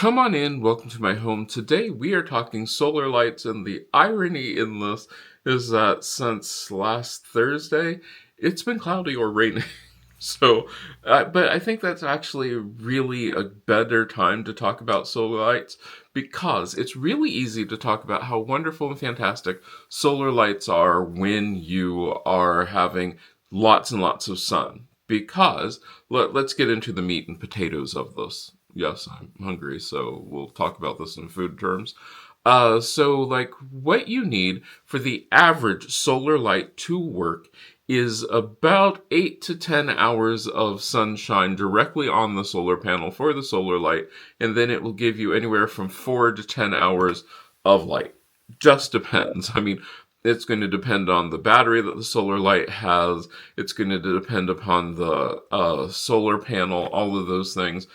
Come on in, welcome to my home. Today we are talking solar lights, and the irony in this is that since last Thursday, it's been cloudy or raining. But I think that's actually really a better time to talk about solar lights because it's really easy to talk about how wonderful and fantastic solar lights are when you are having lots and lots of sun. Because let's get into the meat and potatoes of this. Yes, I'm hungry, so we'll talk about this in food terms. What you need for the average solar light to work is about 8 to 10 hours of sunshine directly on the solar panel for the solar light, and then it will give you anywhere from 4 to 10 hours of light. Just depends. It's going to depend on the battery that the solar light has. It's going to depend upon the solar panel, all of those things.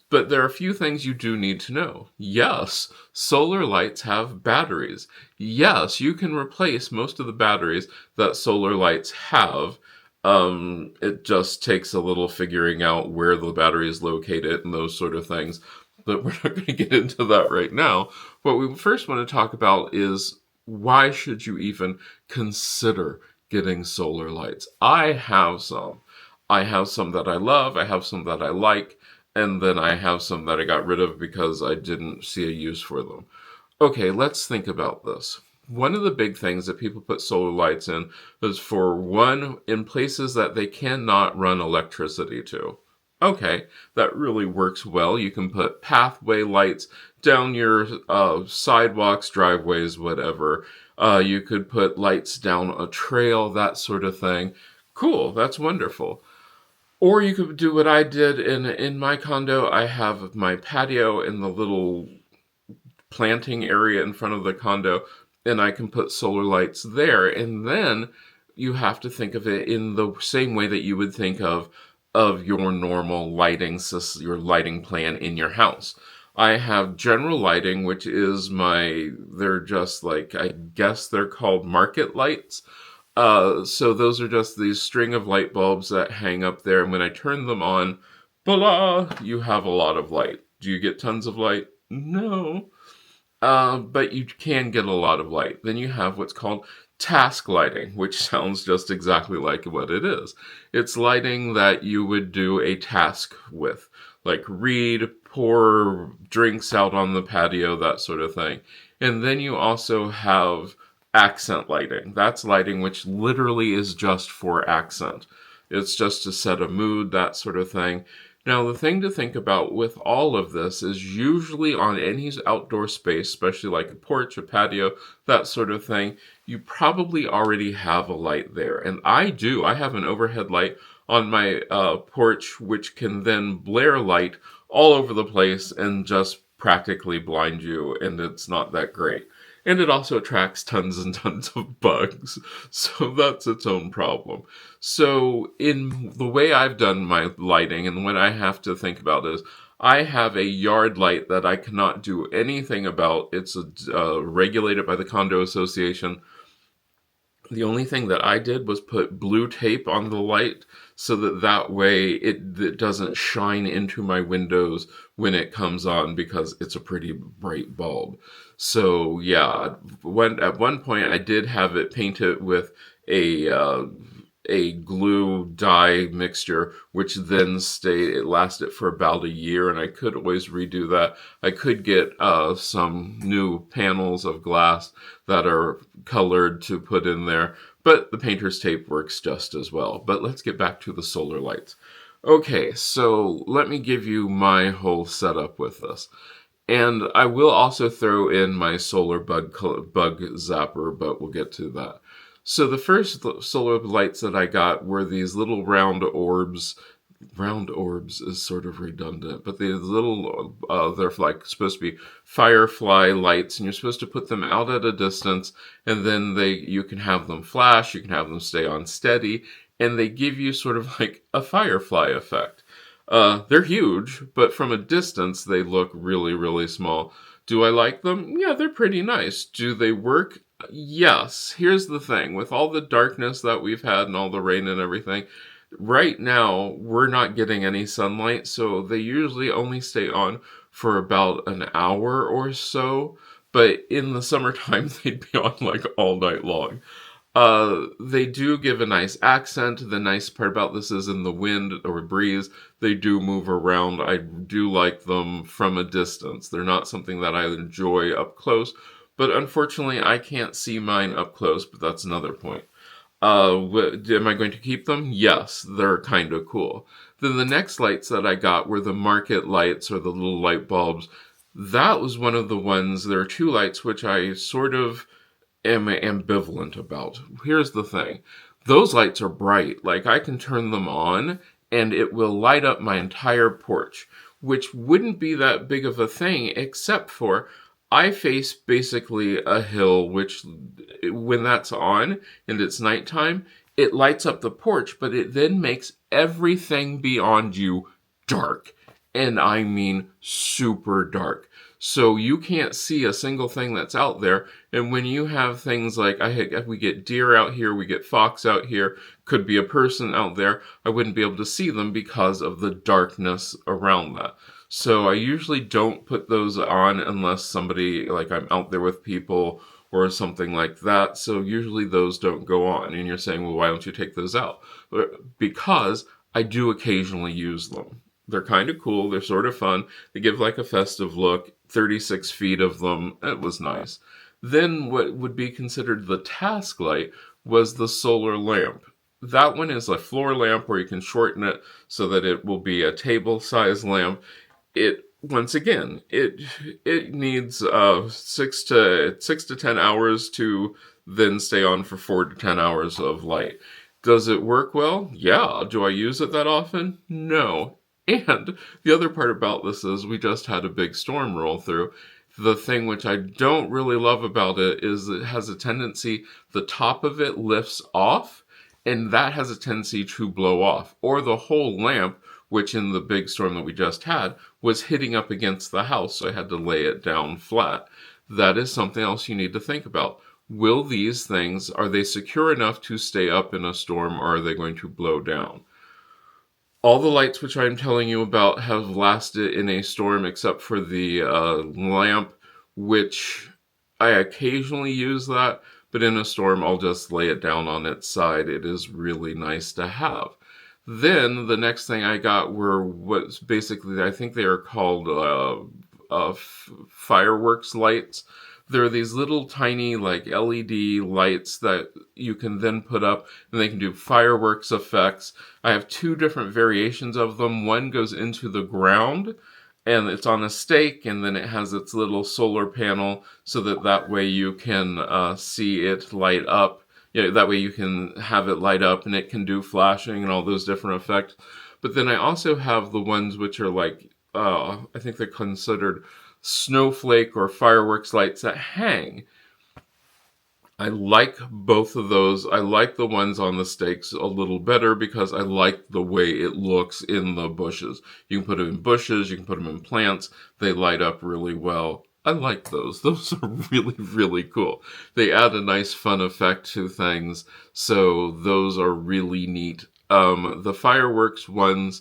But there are a few things you do need to know. Yes, solar lights have batteries. Yes, you can replace most of the batteries that solar lights have. It just takes a little figuring out where the battery is located and those sort of things. But we're not going to get into that right now. What we first want to talk about is why should you even consider getting solar lights? I have some. I have some that I love. I have some that I like. And then I have some that I got rid of because I didn't see a use for them. Okay, let's think about this. One of the big things that people put solar lights in is for one, in places that they cannot run electricity to. Okay, that really works well. You can put pathway lights down your sidewalks, driveways, whatever. You could put lights down a trail, that sort of thing. Cool, that's wonderful. Or you could do what I did in my condo. I have my patio in the little planting area in front of the condo, and I can put solar lights there. And then you have to think of it in the same way that you would think of your normal your lighting plan in your house. I have general lighting, which is they're just like, I guess they're called market lights. So those are just these string of light bulbs that hang up there, and when I turn them on, voila, you have a lot of light. Do you get tons of light? No. But you can get a lot of light. Then you have what's called task lighting, which sounds just exactly like what it is. It's lighting that you would do a task with, like read, pour drinks out on the patio, that sort of thing. And then you also have accent lighting. That's lighting which literally is just for accent. It's just to set a mood, that sort of thing. Now, the thing to think about with all of this is usually on any outdoor space, especially like a porch, a patio, that sort of thing, you probably already have a light there. And I do. I have an overhead light on my porch, which can then blare light all over the place and just practically blind you, and it's not that great. And it also attracts tons and tons of bugs. So that's its own problem. So in the way I've done my lighting and what I have to think about is I have a yard light that I cannot do anything about. It's regulated by the condo association. The only thing that I did was put blue tape on the light so that way it doesn't shine into my windows when it comes on because it's a pretty bright bulb. So yeah, at one point I did have it painted with a glue dye mixture, which then it lasted for about a year, and I could always redo that. I could get some new panels of glass that are colored to put in there, but the painter's tape works just as well. But let's get back to the solar lights. Okay, so let me give you my whole setup with this. And I will also throw in my solar bug zapper, but we'll get to that. So the first solar lights that I got were these little round orbs. Round orbs is sort of redundant, but these little, they're like supposed to be firefly lights, and you're supposed to put them out at a distance, and then you can have them flash, you can have them stay on steady, and they give you sort of like a firefly effect. They're huge, but from a distance, they look really, really small. Do I like them? Yeah, they're pretty nice. Do they work? Yes. Here's the thing. With all the darkness that we've had and all the rain and everything, right now, we're not getting any sunlight, so they usually only stay on for about an hour or so, but in the summertime, they'd be on like all night long. They do give a nice accent. The nice part about this is in the wind or breeze, they do move around. I do like them from a distance. They're not something that I enjoy up close, but unfortunately, I can't see mine up close, but that's another point. Am I going to keep them? Yes, they're kind of cool. Then the next lights that I got were the market lights or the little light bulbs. That was one of the ones, there are two lights which I sort of am ambivalent about. Here's the thing. Those lights are bright. Like I can turn them on and it will light up my entire porch, which wouldn't be that big of a thing except for I face basically a hill, which when that's on and it's nighttime, it lights up the porch, but it then makes everything beyond you dark. And I mean super dark. So you can't see a single thing that's out there. And when you have things like we get deer out here, we get fox out here, could be a person out there, I wouldn't be able to see them because of the darkness around that. So I usually don't put those on unless somebody, like I'm out there with people or something like that. So usually those don't go on. And you're saying, well, why don't you take those out? Because I do occasionally use them. They're kind of cool. They're sort of fun. They give like a festive look. 36 feet of them. It was nice. Then what would be considered the task light was the solar lamp. That one is a floor lamp where you can shorten it so that it will be a table-sized lamp. It once again, it needs 6 to 10 hours to then stay on for 4 to 10 hours of light. Does it work well? Yeah. Do I use it that often? No. And the other part about this is we just had a big storm roll through. The thing which I don't really love about it is it has a tendency, the top of it lifts off, and that has a tendency to blow off. Or the whole lamp, which in the big storm that we just had, was hitting up against the house, so I had to lay it down flat. That is something else you need to think about. Will these things, are they secure enough to stay up in a storm, or are they going to blow down? All the lights which I'm telling you about have lasted in a storm except for the lamp, which I occasionally use that, but in a storm I'll just lay it down on its side. It is really nice to have. Then the next thing I got were what's basically, I think they are called fireworks lights. There are these little tiny like LED lights that you can then put up and they can do fireworks effects. I have two different variations of them. One goes into the ground and it's on a stake and then it has its little solar panel so that way you can see it light up. That way you can have it light up and it can do flashing and all those different effects. But then I also have the ones which are like, I think they're considered snowflake or fireworks lights that hang. I like both of those. I like the ones on the stakes a little better because I like the way it looks in the bushes. You can put them in bushes, you can put them in plants. They light up really well. I like those. Those are really, really cool. They add a nice fun effect to things. So those are really neat. The fireworks ones,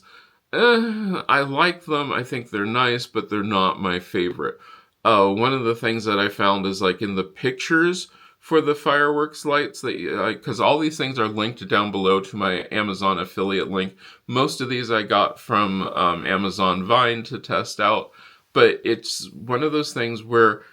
I like them. I think they're nice, but they're not my favorite. One of the things that I found is like in the pictures for the fireworks lights, because all these things are linked down below to my Amazon affiliate link. Most of these I got from Amazon Vine to test out, but it's one of those things where,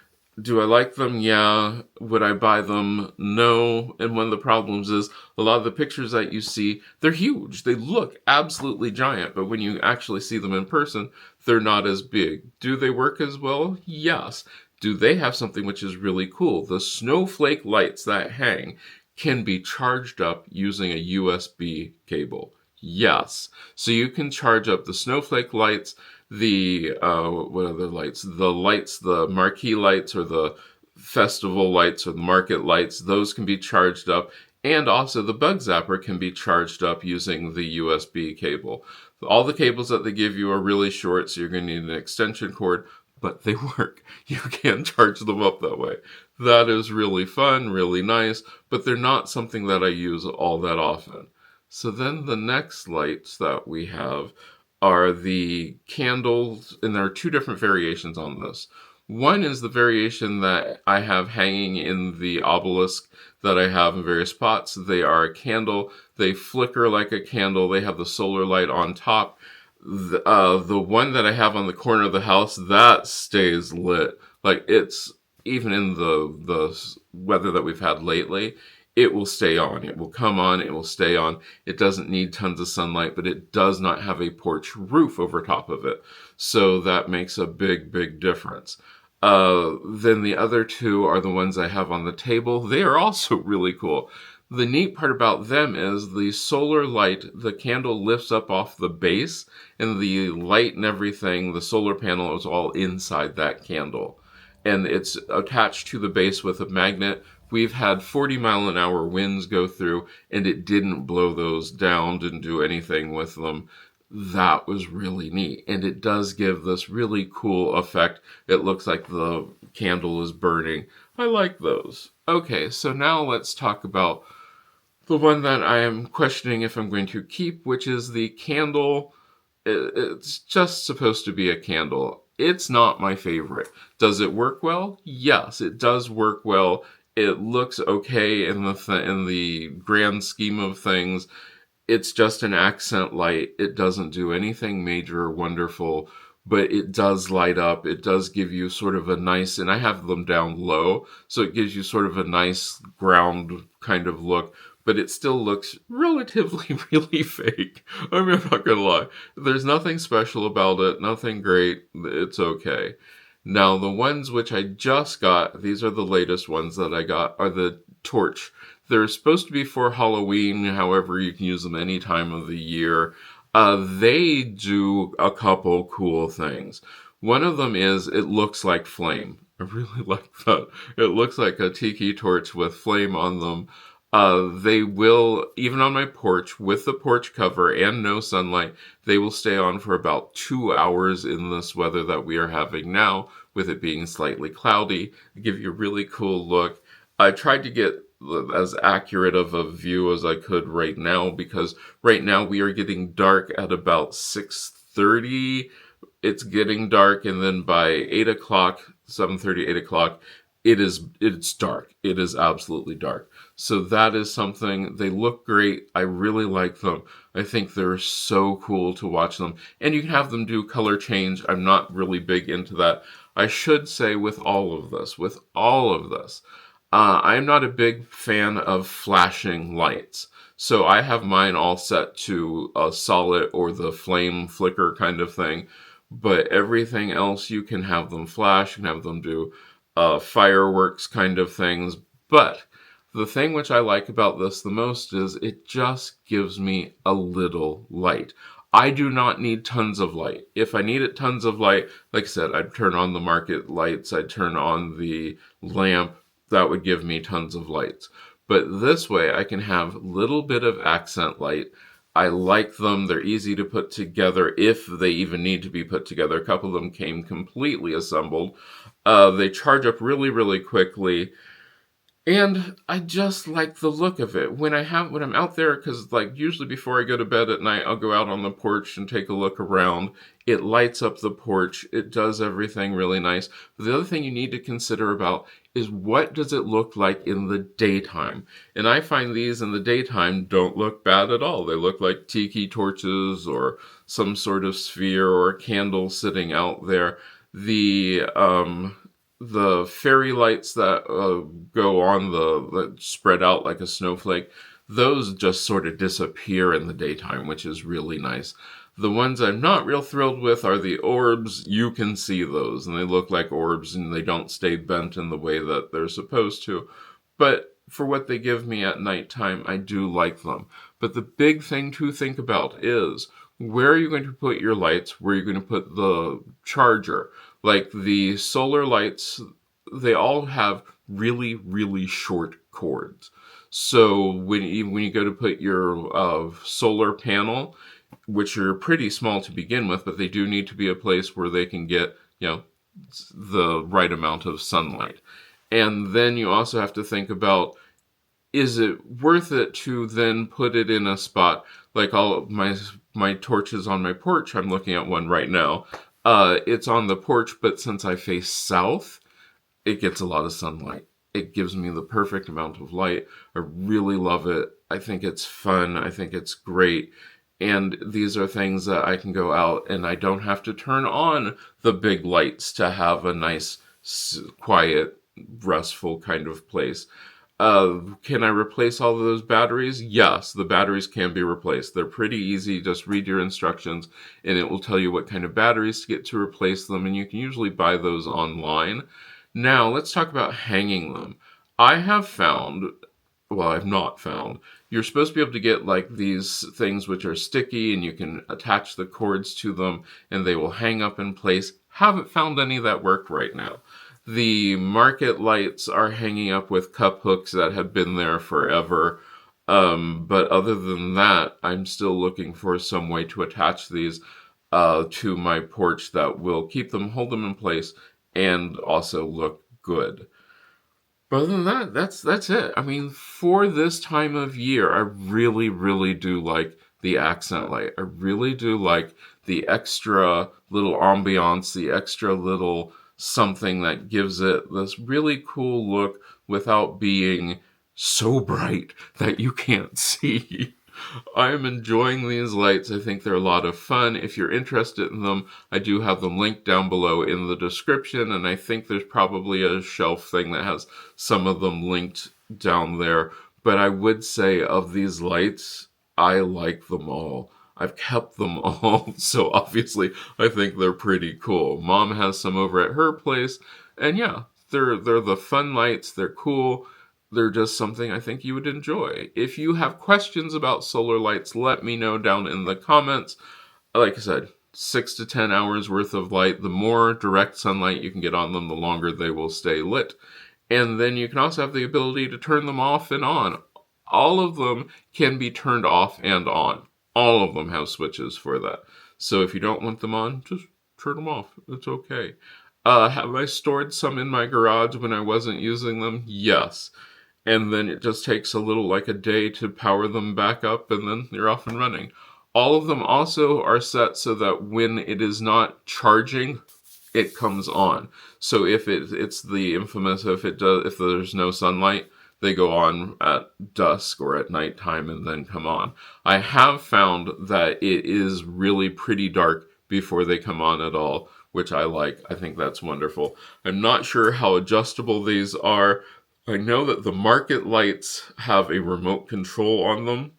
do I like them? Yeah. Would I buy them? No. And one of the problems is a lot of the pictures that you see, they're huge. They look absolutely giant, but when you actually see them in person, they're not as big. Do they work as well? Yes. Do they have something which is really cool? The snowflake lights that hang can be charged up using a USB cable. Yes. So you can charge up the snowflake lights, the what other lights? The lights, the marquee lights or the festival lights or the market lights, those can be charged up. And also the bug zapper can be charged up using the USB cable. All the cables that they give you are really short, so you're going to need an extension cord, but they work. You can charge them up that way. That is really fun, really nice, but they're not something that I use all that often. So then the next lights that we have are the candles, and there are two different variations on this. One is the variation that I have hanging in the obelisk that I have in various spots. They are a candle. They flicker like a candle. They have the solar light on top. The one that I have on the corner of the house, that stays lit. Like, it's, even in the weather that we've had lately, it will stay on. It will come on. It will stay on. It doesn't need tons of sunlight, but it does not have a porch roof over top of it. So that makes a big, big difference. Then the other two are the ones I have on the table. They are also really cool. The neat part about them is the solar light, the candle lifts up off the base, and the light and everything, the solar panel is all inside that candle. And it's attached to the base with a magnet. We've had 40-mile-an-hour winds go through, and it didn't blow those down, didn't do anything with them. That was really neat. And it does give this really cool effect. It looks like the candle is burning. I like those. Okay, so now let's talk about the one that I am questioning if I'm going to keep, which is the candle. It's just supposed to be a candle. It's not my favorite. Does it work well? Yes, it does work well. It looks okay in the grand scheme of things. It's just an accent light. It doesn't do anything major or wonderful, but it does light up. It does give you sort of a nice, and I have them down low, so it gives you sort of a nice ground kind of look, but it still looks relatively really fake. I mean, I'm not gonna lie. There's nothing special about it, nothing great. It's okay. Now, the ones which I just got, these are the latest ones that I got, are the torch. They're supposed to be for Halloween, however, you can use them any time of the year. They do a couple cool things. One of them is it looks like flame. I really like that. It looks like a tiki torch with flame on them. They will, even on my porch, with the porch cover and no sunlight, they will stay on for about 2 hours in this weather that we are having now, with it being slightly cloudy. Give you a really cool look. I tried to get as accurate of a view as I could right now, because right now we are getting dark at about 6:30. It's getting dark, and then by 8 o'clock, 7:30, 8 o'clock, it's dark. It is absolutely dark. So that is something. They look great. I really like them. I think they're so cool to watch them. And you can have them do color change. I'm not really big into that. I should say with all of this, I'm not a big fan of flashing lights. So I have mine all set to a solid or the flame flicker kind of thing. But everything else, you can have them flash, you can have them do fireworks kind of things. But the thing which I like about this the most is it just gives me a little light. I do not need tons of light. If I needed tons of light, like I said, I'd turn on the market lights, I'd turn on the lamp. That would give me tons of lights. But this way I can have a little bit of accent light. I like them. They're easy to put together if they even need to be put together. A couple of them came completely assembled. They charge up really, really quickly. And I just like the look of it. When I'm out there, because like usually before I go to bed at night, I'll go out on the porch and take a look around. It lights up the porch. It does everything really nice. But the other thing you need to consider about is what does it look like in the daytime? And I find these in the daytime don't look bad at all. They look like tiki torches or some sort of sphere or a candle sitting out there. The fairy lights that go on that spread out like a snowflake, those just sort of disappear in the daytime, which is really nice. The ones I'm not real thrilled with are the orbs. You can see those, and they look like orbs, and they don't stay bent in the way that they're supposed to. But for what they give me at nighttime, I do like them. But the big thing to think about is, where are you going to put your lights? Where are you going to put the charger? Like the solar lights, they all have really, really short cords. So when you go to put your solar panel, which are pretty small to begin with, but they do need to be a place where they can get, the right amount of sunlight. And then you also have to think about, is it worth it to then put it in a spot like all of my my torch is on my porch. I'm looking at one right now. It's on the porch, but since I face south, it gets a lot of sunlight. It gives me the perfect amount of light. I really love it. I think it's fun. I think it's great. And these are things that I can go out and I don't have to turn on the big lights to have a nice, quiet, restful kind of place. Can I replace all of those batteries? Yes, the batteries can be replaced. They're pretty easy. Just read your instructions and it will tell you what kind of batteries to get to replace them. And you can usually buy those online. Now, let's talk about hanging them. I have found, well, I've not found, you're supposed to be able to get like these things which are sticky and you can attach the cords to them and they will hang up in place. Haven't found any that work right now. The market lights are hanging up with cup hooks that have been there forever. But other than that, I'm still looking for some way to attach these to my porch that will keep them, hold them in place, and also look good. But other than that, that's it. I mean, for this time of year, I really, really do like the accent light. I really do like the extra little ambiance, the extra little something that gives it this really cool look without being so bright that you can't see. I am enjoying these lights. I think they're a lot of fun. If you're interested in them, I do have them linked down below in the description, and I think there's probably a shelf thing that has some of them linked down there. But I would say of these lights, I like them all. I've kept them all, so obviously I think they're pretty cool. Mom has some over at her place, and yeah, they're the fun lights. They're cool. They're just something I think you would enjoy. If you have questions about solar lights, let me know down in the comments. Like I said, 6 to 10 hours worth of light. The more direct sunlight you can get on them, the longer they will stay lit. And then you can also have the ability to turn them off and on. All of them can be turned off and on. All of them have switches for that. So if you don't want them on, just turn them off. It's okay. Have I stored some in my garage when I wasn't using them? Yes. And then it just takes like a day to power them back up, and then you're off and running. All of them also are set so that when it is not charging, it comes on. So if it's the infamous, if there's no sunlight, they go on at dusk or at nighttime and then come on. I have found that it is really pretty dark before they come on at all, which I like. I think that's wonderful. I'm not sure how adjustable these are. I know that the market lights have a remote control on them.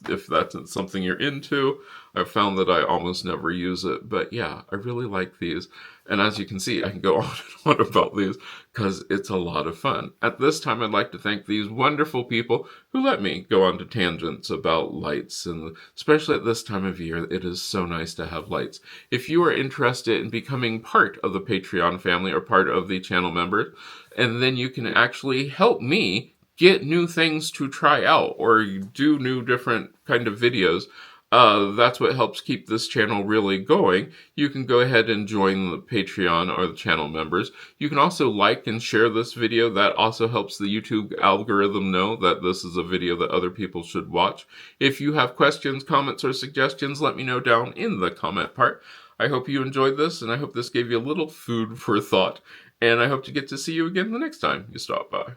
If that's something you're into, I've found that I almost never use it. But yeah, I really like these. And as you can see, I can go on and on about these because it's a lot of fun. At this time, I'd like to thank these wonderful people who let me go on to tangents about lights. And especially at this time of year, it is so nice to have lights. If you are interested in becoming part of the Patreon family or part of the channel members, and then you can actually help me get new things to try out or do new different kind of videos. That's what helps keep this channel really going. You can go ahead and join the Patreon or the channel members. You can also like and share this video. That also helps the YouTube algorithm know that this is a video that other people should watch. If you have questions, comments, or suggestions, let me know down in the comment part. I hope you enjoyed this, and I hope this gave you a little food for thought. And I hope to get to see you again the next time you stop by.